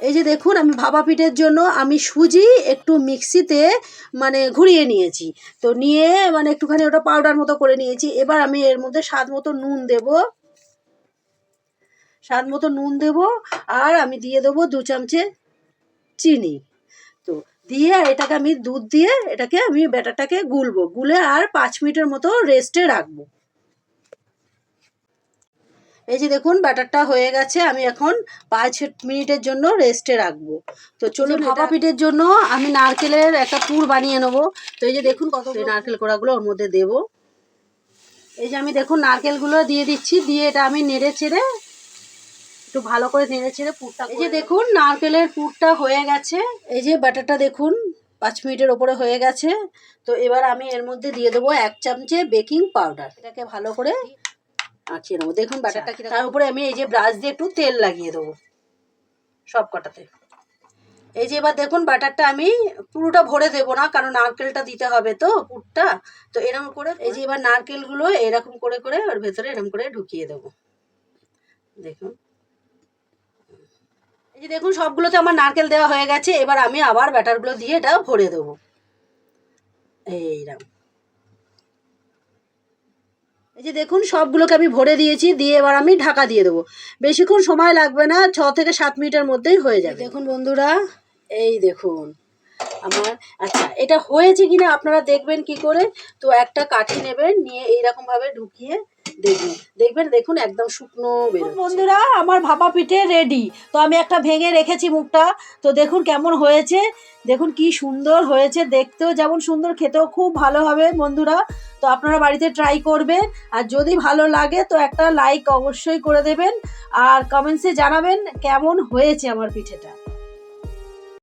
এই যে দেখুন আমি ভাপা পিঠের জন্য আমি সুজি একটু মিক্সিতে মানে ঘুরিয়ে নিয়েছি, তো নিয়ে মানে একটুখানি ওটা পাউডার মতো করে নিয়েছি। এবার আমি এর মধ্যে স্বাদ মতো নুন দেব, আর আমি দিয়ে দেবো 2 চামচে চিনি। তো দিয়ে এটাকে আমি দুধ দিয়ে এটাকে আমি ব্যাটারটাকে গুলে আর 5 মিনিটের মতো রেস্টে রাখবো। এই যে দেখুন ব্যাটারটা হয়ে গেছে, আমি এখন 5 মিনিটের জন্য রেস্টে রাখবো। তো চলুন ভাপা পিঠের জন্য আমি নারকেলের একটা পুর বানিয়ে নেবো। তো এই যে দেখুন কত নারকেল কোড়াগুলো ওর মধ্যে দেব। এই যে আমি দেখুন নারকেলগুলো দিয়ে দিচ্ছি, দিয়ে এটা আমি নেড়ে চেড়ে একটু ভালো করে নেড়ে চেড়ে পুরটা, এই যে দেখুন নারকেলের পুরটা হয়ে গেছে। এই যে ব্যাটারটা দেখুন 5 মিনিটের ওপরে হয়ে গেছে। তো এবার আমি এর মধ্যে দিয়ে দেবো 1 চামচে বেকিং পাউডার, এটাকে ভালো করে আঁকিয়ে নেবো। দেখুন ব্যাটারটা কি, তার উপরে আমি এই যে ব্রাশ দিয়ে একটু তেল লাগিয়ে দেবো সব কটাতে। এই যে এবার দেখুন ব্যাটারটা আমি পুরোটা ভরে দেবো না, কারণ নারকেলটা দিতে হবে তো পুরটা। তো এরকম করে এই যে এবার নারকেলগুলো এরকম করে করে ওর ভেতরে এরকম করে ঢুকিয়ে দেবো। দেখুন এই যে দেখুন সবগুলোতে আমার নারকেল দেওয়া হয়ে গেছে। এবার আমি আবার ব্যাটারগুলো দিয়ে এটা ভরে দেবো এইরকম। এই যে দেখুন সবগুলোকে আমি ভরে দিয়েছি, দিয়ে এবার আমি ঢাকা দিয়ে দেবো। বেশিক্ষণ সময় লাগবে না, 6 থেকে 7 মিনিটের মধ্যেই হয়ে যাবে। দেখুন বন্ধুরা, এই দেখুন আমার, আচ্ছা এটা হয়েছে কিনা আপনারা দেখবেন কি করে, তো একটা কাঠি নেবেন, নিয়ে এইরকমভাবে ঢুকিয়ে দেখবেন দেখুন একদম শুকনো বেরোচ্ছে। বন্ধুরা আমার ভাপা পিঠে রেডি। তো আমি একটা ভেঙে রেখেছি মুখটা, তো দেখুন কেমন হয়েছে, দেখুন কি সুন্দর হয়েছে, দেখতেও যেমন সুন্দর, খেতেও খুব ভালো হবে বন্ধুরা। তো আপনারা বাড়িতে ট্রাই করবেন, আর যদি ভালো লাগে তো একটা লাইক অবশ্যই করে দেবেন, আর কমেন্টসে জানাবেন কেমন হয়েছে আমার পিঠেটা।